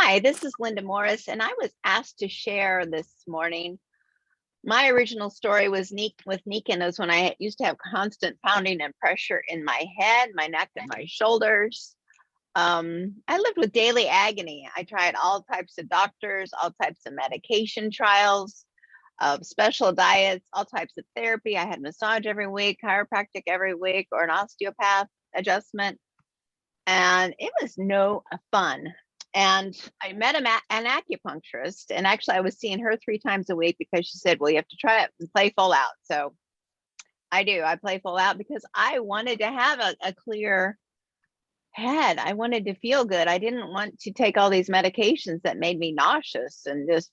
Hi, this is Linda Morris, and I was asked to share this morning. My original story was with Nikken. It was when I used to have constant pounding and pressure in my head, my neck, and my shoulders. I lived with daily agony. I tried all types of doctors, all types of medication trials, special diets, all types of therapy. I had massage every week, chiropractic every week, or an osteopath adjustment. And it was no fun. And I met an acupuncturist, and actually I was seeing her 3 times a week because she said, well, you have to try it and play full out. So I play full out because I wanted to have a clear head. I wanted to feel good. I didn't want to take all these medications that made me nauseous and just,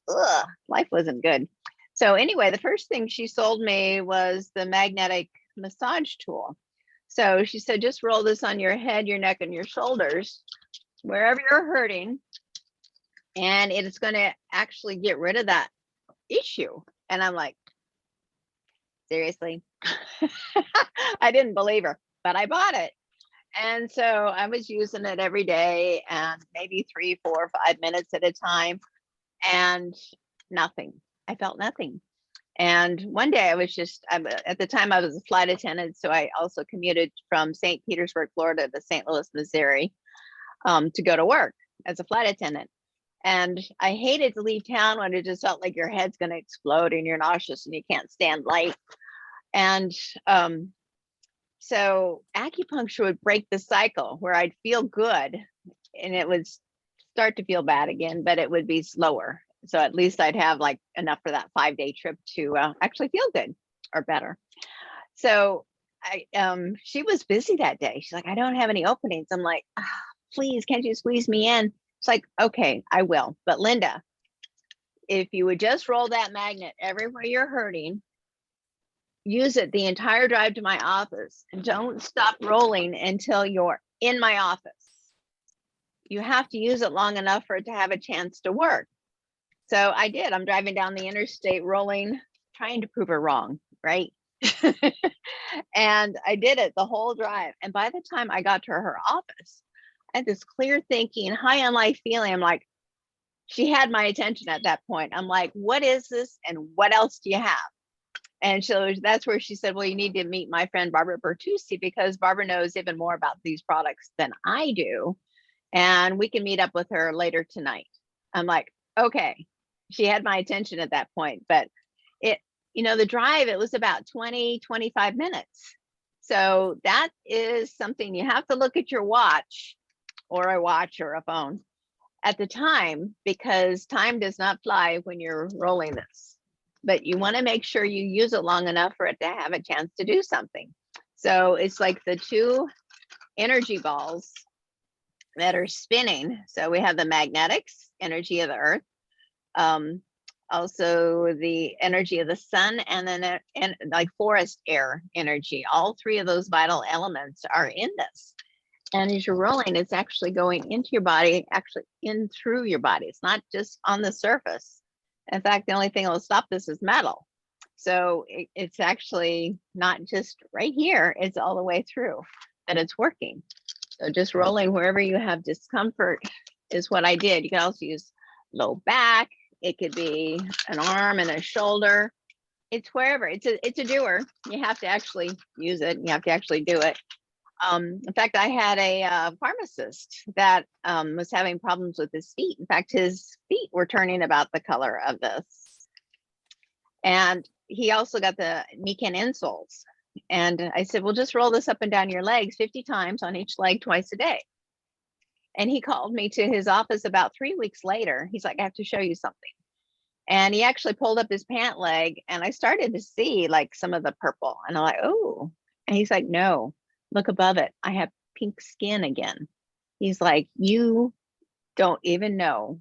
life wasn't good. So anyway, the first thing she sold me was the magnetic massage tool. So she said, just roll this on your head, your neck, and your shoulders, wherever you're hurting, and it's going to actually get rid of that issue. And I'm like, seriously? I didn't believe her, but I bought it. And so I was using it every day, and maybe 3, 4, 5 minutes at a time, and nothing. I felt nothing. And one day I was just, at the time I was a flight attendant, so I also commuted from St. Petersburg, Florida to St. Louis, Missouri, to go to work as a flight attendant. And I hated to leave town when it just felt like your head's going to explode and you're nauseous and you can't stand light. And so acupuncture would break the cycle where I'd feel good and it would start to feel bad again, but it would be slower. So at least I'd have like enough for that 5-day trip to actually feel good or better. So she was busy that day. She's like, I don't have any openings. I'm like, please, can't you squeeze me in? It's like, okay, I will. But Linda, if you would just roll that magnet everywhere you're hurting, use it the entire drive to my office, and don't stop rolling until you're in my office. You have to use it long enough for it to have a chance to work. So I did. I'm driving down the interstate rolling, trying to prove her wrong, right? And I did it the whole drive. And by the time I got to her office, I had this clear thinking, high on life feeling. I'm like, she had my attention at that point. I'm like, what is this? And what else do you have? And so that's where she said, well, you need to meet my friend, Barbara Bertucci, because Barbara knows even more about these products than I do. And we can meet up with her later tonight. I'm like, okay. She had my attention at that point, but the drive, it was about 20, 25 minutes. So that is something you have to look at your watch or a watch or a phone at the time, because time does not fly when you're rolling this, but you want to make sure you use it long enough for it to have a chance to do something. So it's like the 2 energy balls that are spinning. So we have the magnetics, energy of the earth, also the energy of the sun, and then like forest air energy. All 3 of those vital elements are in this. And as you're rolling, it's actually going into your body, actually in through your body. It's not just on the surface. In fact, the only thing that will stop this is metal. So it's actually not just right here, it's all the way through that it's working. So just rolling wherever you have discomfort is what I did. You can also use low back. It could be an arm and a shoulder. It's wherever. It's a doer. You have to actually use it. You have to actually do it. In fact, I had a pharmacist that was having problems with his feet. In fact, his feet were turning about the color of this. And he also got the Nikken insoles. And I said, well, just roll this up and down your legs 50 times on each leg twice a day. And he called me to his office about 3 weeks later. He's like, I have to show you something. And he actually pulled up his pant leg, and I started to see like some of the purple. And I'm like, oh. And he's like, no, look above it. I have pink skin again. He's like, you don't even know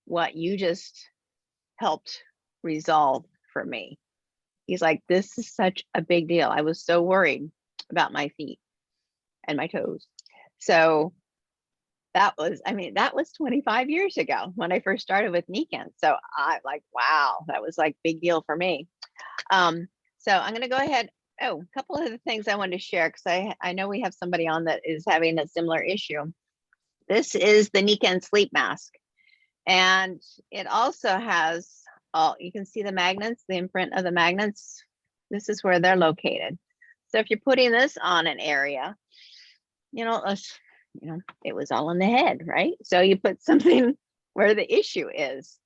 what you just helped resolve for me. He's like, this is such a big deal. I was so worried about my feet and my toes. So that was 25 years ago when I first started with Nikken. So I like, wow, that was like big deal for me. So I'm going to go ahead. Oh, a couple of the things I wanted to share, because I know we have somebody on that is having a similar issue. This is the Nikken sleep mask. And it also has all, you can see the magnets, the imprint of the magnets. This is where they're located. So if you're putting this on an area, you know, it was all in the head, right? So you put something where the issue is.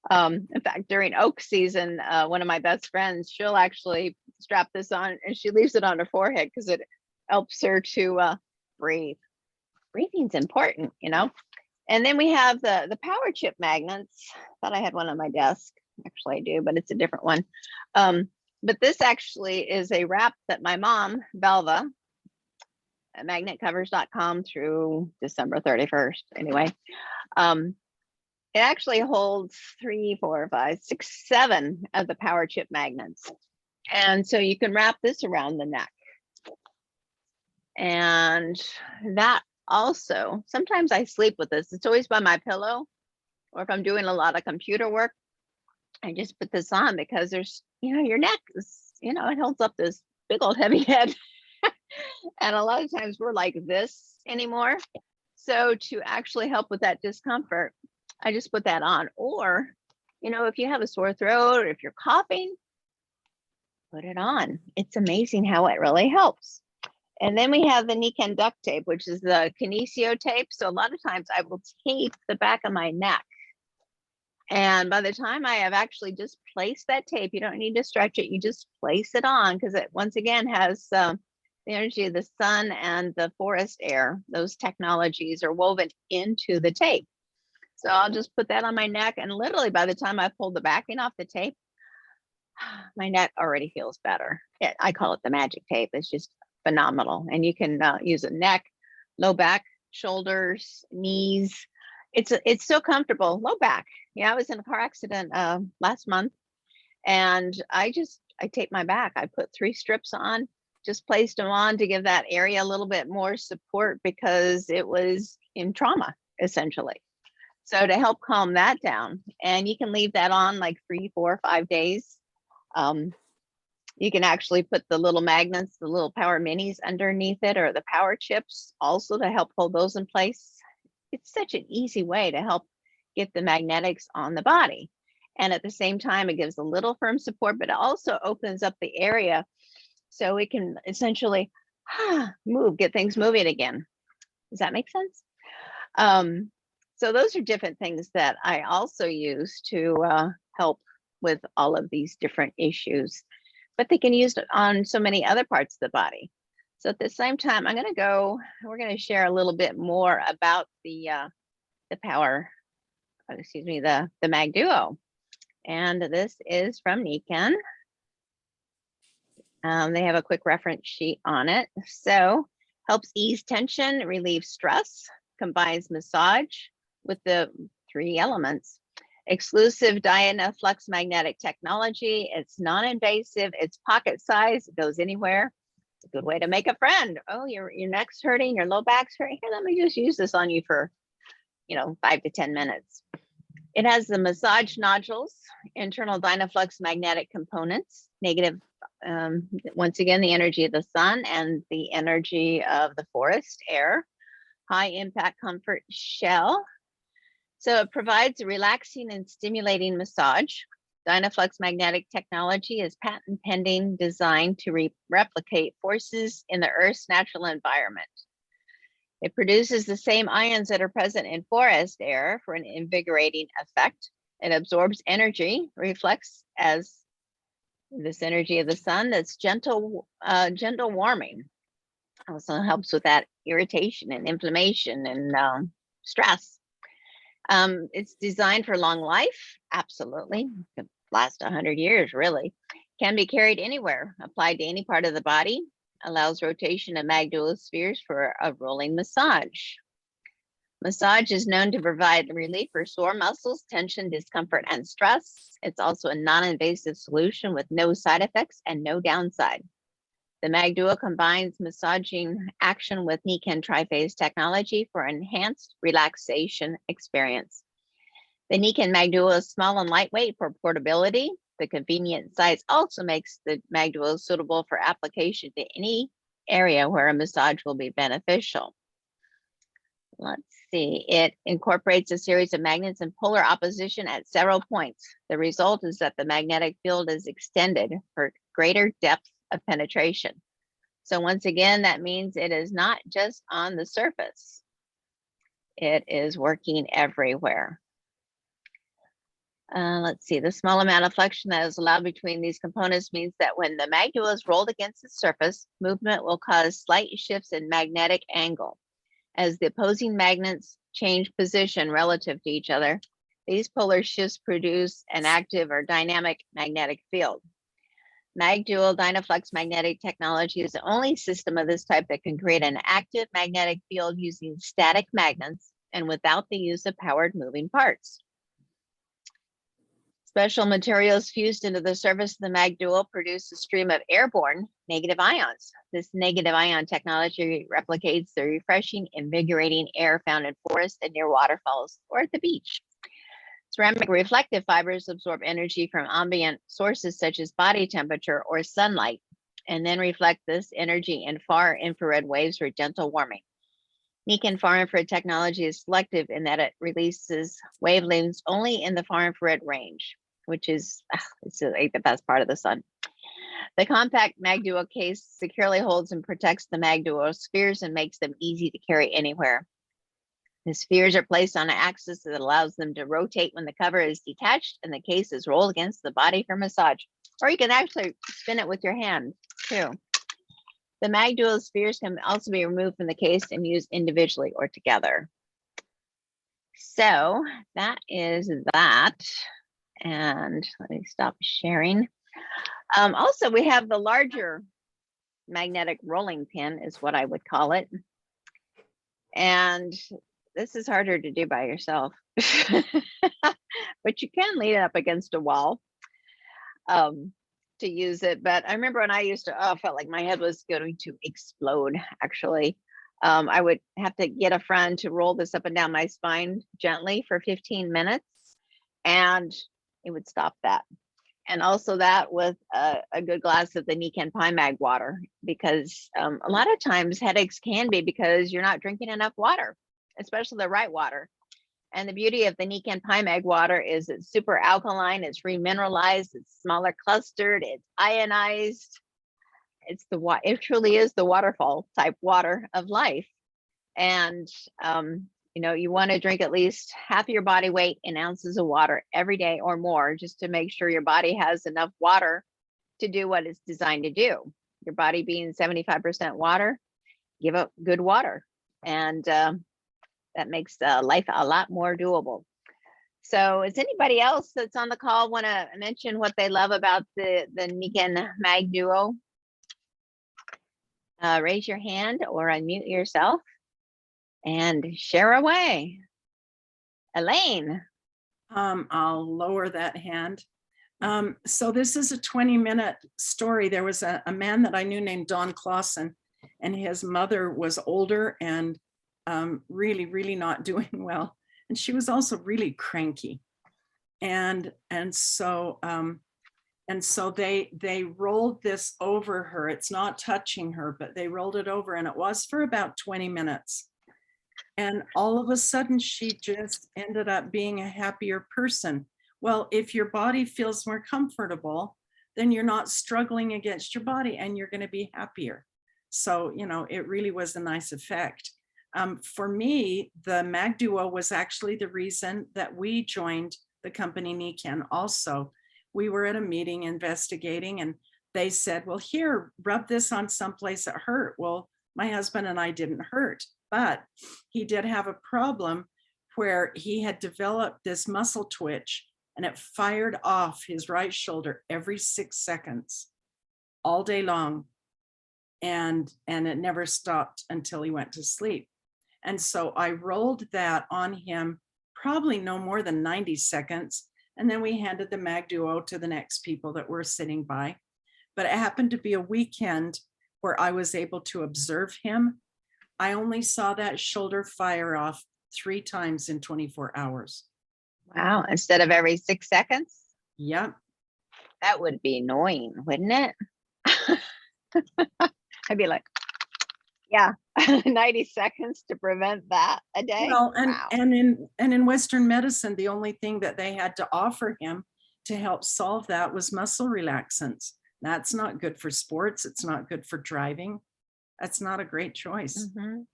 In fact, during oak season, one of my best friends, she'll actually strap this on and she leaves it on her forehead because it helps her to breathe. Breathing's important, you know. And then we have the power chip magnets. Thought I had one on my desk. Actually, I do, but it's a different one. But this actually is a wrap that my mom, Belva, at magnetcovers.com through December 31st. Anyway, it actually holds 3, 4, 5, 6, 7 of the power chip magnets. And so you can wrap this around the neck. And that also, sometimes I sleep with this. It's always by my pillow, or if I'm doing a lot of computer work, I just put this on because there's, you know, your neck is, you know, it holds up this big old heavy head. And a lot of times we're like this anymore. So to actually help with that discomfort, I just put that on. Or, you know, if you have a sore throat or if you're coughing, put it on. It's amazing how it really helps. And then we have the Nikken duct tape, which is the Kinesio tape. So a lot of times I will tape the back of my neck. And by the time I have actually just placed that tape, you don't need to stretch it. You just place it on because it once again has the energy of the sun and the forest air. Those technologies are woven into the tape. So I'll just put that on my neck. And literally by the time I pull the backing off the tape, my neck already feels better. I call it the magic tape. It's just phenomenal. And you can use a neck, low back, shoulders, knees. It's so comfortable. Low back. Yeah, I was in a car accident last month, and I taped my back. I put 3 strips on, just placed them on to give that area a little bit more support because it was in trauma, essentially. So to help calm that down, and you can leave that on like 3, 4, 5 days. You can actually put the little magnets, the little power minis underneath it, or the power chips also to help hold those in place. It's such an easy way to help get the magnetics on the body. And at the same time, it gives a little firm support, but it also opens up the area so we can essentially get things moving again. Does that make sense? So those are different things that I also use to help with all of these different issues, but they can use it on so many other parts of the body. So at the same time, we're going to share a little bit more about the Magduo. And this is from Nikken. They have a quick reference sheet on it. So helps ease tension, relieves stress, combines massage with the 3 elements. Exclusive Dynaflux magnetic technology. It's non-invasive. It's pocket size. It goes anywhere. It's a good way to make a friend. Oh, your neck's hurting, your low back's hurting. Here, let me just use this on you for, 5 to 10 minutes. It has the massage nodules, internal Dynaflux magnetic components, negative, once again, the energy of the sun and the energy of the forest air, high impact comfort shell. So it provides a relaxing and stimulating massage. Dynaflux magnetic technology is patent pending, designed to replicate forces in the Earth's natural environment. It produces the same ions that are present in forest air for an invigorating effect. It absorbs energy, reflects as this energy of the sun that's gentle warming. Also helps with that irritation and inflammation and stress. It's designed for long life. Absolutely. It could last 100 years, really. Can be carried anywhere, applied to any part of the body. Allows rotation of Magduo spheres for a rolling massage. Massage is known to provide relief for sore muscles, tension, discomfort, and stress. It's also a non-invasive solution with no side effects and no downside. The Magduo combines massaging action with Nikken triphase technology for enhanced relaxation experience. The Nikken Magduo is small and lightweight for portability. The convenient size also makes the Magduo suitable for application to any area where a massage will be beneficial. let's see, it incorporates a series of magnets in polar opposition at several points. The result is that the magnetic field is extended for greater depth of penetration. So once again, that means it is not just on the surface. It is working everywhere. Let's see, the small amount of flexion that is allowed between these components means that when the magduo is rolled against the surface, movement will cause slight shifts in magnetic angle. As the opposing magnets change position relative to each other, these polar shifts produce an active or dynamic magnetic field. Magduo Dynaflux magnetic technology is the only system of this type that can create an active magnetic field using static magnets and without the use of powered moving parts. Special materials fused into the surface of the Magduo produce a stream of airborne negative ions. This negative ion technology replicates the refreshing, invigorating air found in forests and near waterfalls or at the beach. Ceramic reflective fibers absorb energy from ambient sources such as body temperature or sunlight, and then reflect this energy in far infrared waves for gentle warming. Nikken far infrared technology is selective in that it releases wavelengths only in the far infrared range, which is it's like the best part of the sun. The compact Magduo case securely holds and protects the Magduo spheres and makes them easy to carry anywhere. The spheres are placed on an axis that allows them to rotate when the cover is detached and the case is rolled against the body for massage. Or you can actually spin it with your hand too. The Magduo spheres can also be removed from the case and used individually or together. So that is that. And let me stop sharing. Also, we have the larger magnetic rolling pin is what I would call it. And this is harder to do by yourself, but you can lean it up against a wall to use it. But I remember when I used to, I felt like my head was going to explode, actually. I would have to get a friend to roll this up and down my spine gently for 15 minutes, and it would stop that. And also that with a good glass of the Nikken Mag water, because a lot of times headaches can be because you're not drinking enough water, especially the right water. And the beauty of the Nikken Mag water is it's super alkaline, it's remineralized, it's smaller clustered, it's ionized. It truly is the waterfall type water of life. And you know, you want to drink at least half your body weight in ounces of water every day or more, just to make sure your body has enough water to do what it's designed to do. Your body being 75% water, give up good water. And that makes life a lot more doable. So is anybody else that's on the call want to mention what they love about the Nikken Magduo? Raise your hand or unmute yourself and share away. Elaine. I'll lower that hand. So this is a 20-minute story. There was a man that I knew named Don Clausen, and his mother was older and really, really not doing well. And she was also really cranky. And so they rolled this over her. It's not touching her, but they rolled it over, and it was for about 20 minutes. And all of a sudden, she just ended up being a happier person. Well, if your body feels more comfortable, then you're not struggling against your body and you're going to be happier. So, you know, it really was a nice effect. For me, the Magduo was actually the reason that we joined the company Nikken. Also, we were at a meeting investigating, and they said, well, here, rub this on someplace that hurt. Well, my husband and I didn't hurt, but he did have a problem where he had developed this muscle twitch, and it fired off his right shoulder every 6 seconds all day long. And it never stopped until he went to sleep. And so I rolled that on him probably no more than 90 seconds. And then we handed the Magduo to the next people that were sitting by. But it happened to be a weekend where I was able to observe him. I only saw that shoulder fire off 3 times in 24 hours. Wow, instead of every 6 seconds? Yep. That would be annoying, wouldn't it? I'd be like, Yeah, 90 seconds to prevent that a day. Well, Wow. and in Western medicine, the only thing that they had to offer him to help solve that was muscle relaxants. That's not good for sports. It's not good for driving. That's not a great choice. Mhm.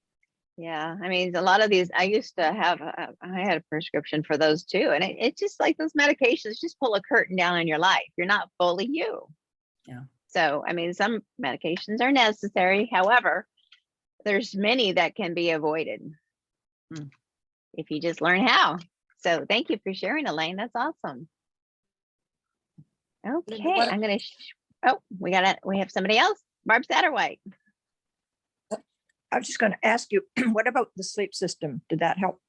Yeah, I mean, a lot of these, I used to have, I had a prescription for those too. And it's just like those medications just pull a curtain down on your life. You're not fully you. Yeah. So, I mean, some medications are necessary. However, there's many that can be avoided Mm. if you just learn how. So thank you for sharing, Elaine. That's awesome. Linda, Okay, I'm gonna, oh, we have somebody else. Barb Satterwhite. I was just going to ask you, what about the sleep system? Did that help?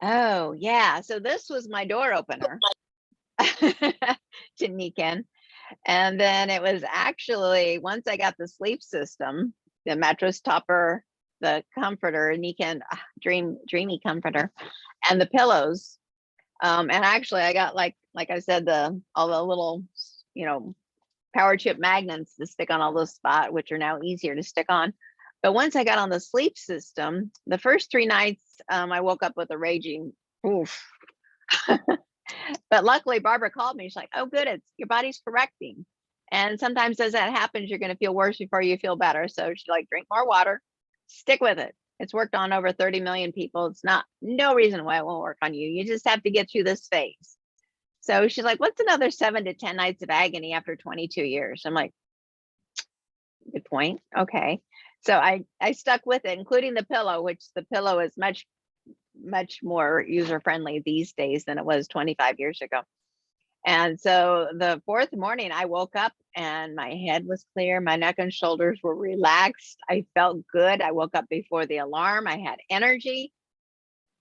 Oh, yeah. So this was my door opener to Nikken. And then it was actually, once I got the sleep system, the mattress topper, the comforter, Nikken dreamy comforter, and the pillows. And actually I got like I said, all the little, power chip magnets to stick on all those spots, which are now easier to stick on. But once I got on the sleep system, the first 3 nights, I woke up with a raging oof. But luckily Barbara called me. She's like, oh, good, it's your body's correcting. And sometimes as that happens, you're going to feel worse before you feel better. So she's like, drink more water, stick with it. It's worked on over 30 million people. It's no reason why it won't work on you. You just have to get through this phase. So she's like, what's another 7 to 10 nights of agony after 22 years? I'm like, good point. Okay. So I stuck with it, including the pillow, which the pillow is much more user friendly these days than it was 25 years ago. And so the 4th morning I woke up and my head was clear. My neck and shoulders were relaxed. I felt good. I woke up before the alarm. I had energy.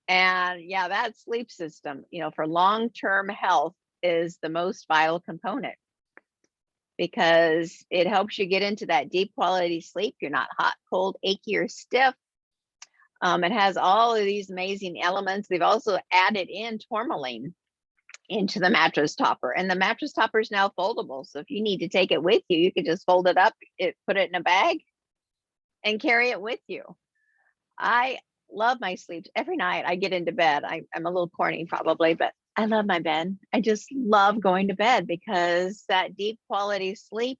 And yeah, that sleep system, for long-term health is the most vital component because it helps you get into that deep quality sleep. You're not hot, cold, achy, or stiff. It has all of these amazing elements. They've also added in tourmaline into the mattress topper, and the mattress topper is now foldable. So if you need to take it with you, you can just fold it up, put it in a bag, and carry it with you. I love my sleep. Every night I get into bed. I'm a little corny probably, but I love my bed. I just love going to bed because that deep quality sleep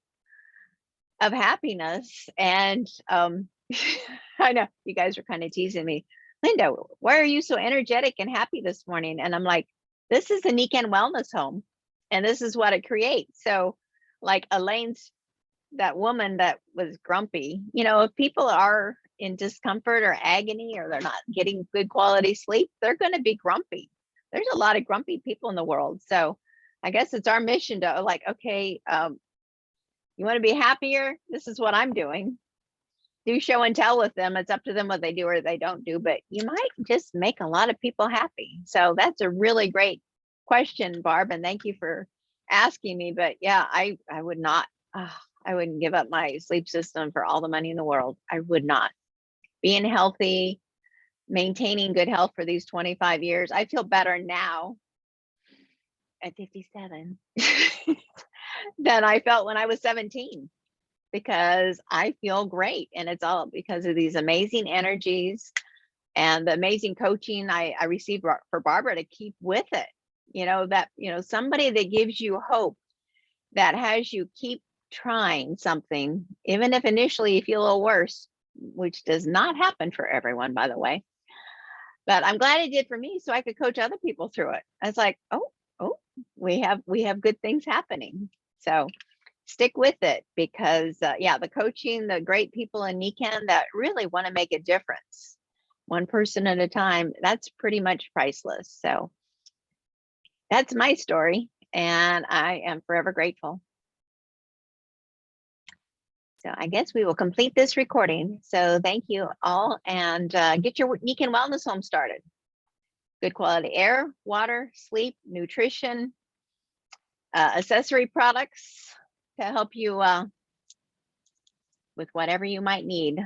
of happiness. And I know you guys are kind of teasing me, Linda, why are you so energetic and happy this morning? And I'm like, this is a Nikken wellness home and this is what it creates. So like Elaine's, that woman that was grumpy, if people are in discomfort or agony or they're not getting good quality sleep, they're going to be grumpy. There's a lot of grumpy people in the world. So I guess it's our mission to like, okay, you want to be happier? This is what I'm doing. Do show and tell with them. It's up to them what they do or they don't do, but you might just make a lot of people happy. So that's a really great question, Barb, and thank you for asking me. But yeah, I would not, I wouldn't give up my sleep system for all the money in the world. I would not. Being healthy, maintaining good health for these 25 years. I feel better now at 57 than I felt when I was 17. Because I feel great. And it's all because of these amazing energies and the amazing coaching I received for Barbara to keep with it. Somebody that gives you hope, that has you keep trying something, even if initially you feel a little worse, which does not happen for everyone, by the way. But I'm glad it did for me so I could coach other people through it. I was like, oh, we have good things happening. So stick with it because the coaching, the great people in Nikken that really want to make a difference, one person at a time, that's pretty much priceless. So that's my story and I am forever grateful. So I guess we will complete this recording. So thank you all and get your Nikken Wellness Home started. Good quality air, water, sleep, nutrition, accessory products to help you with whatever you might need.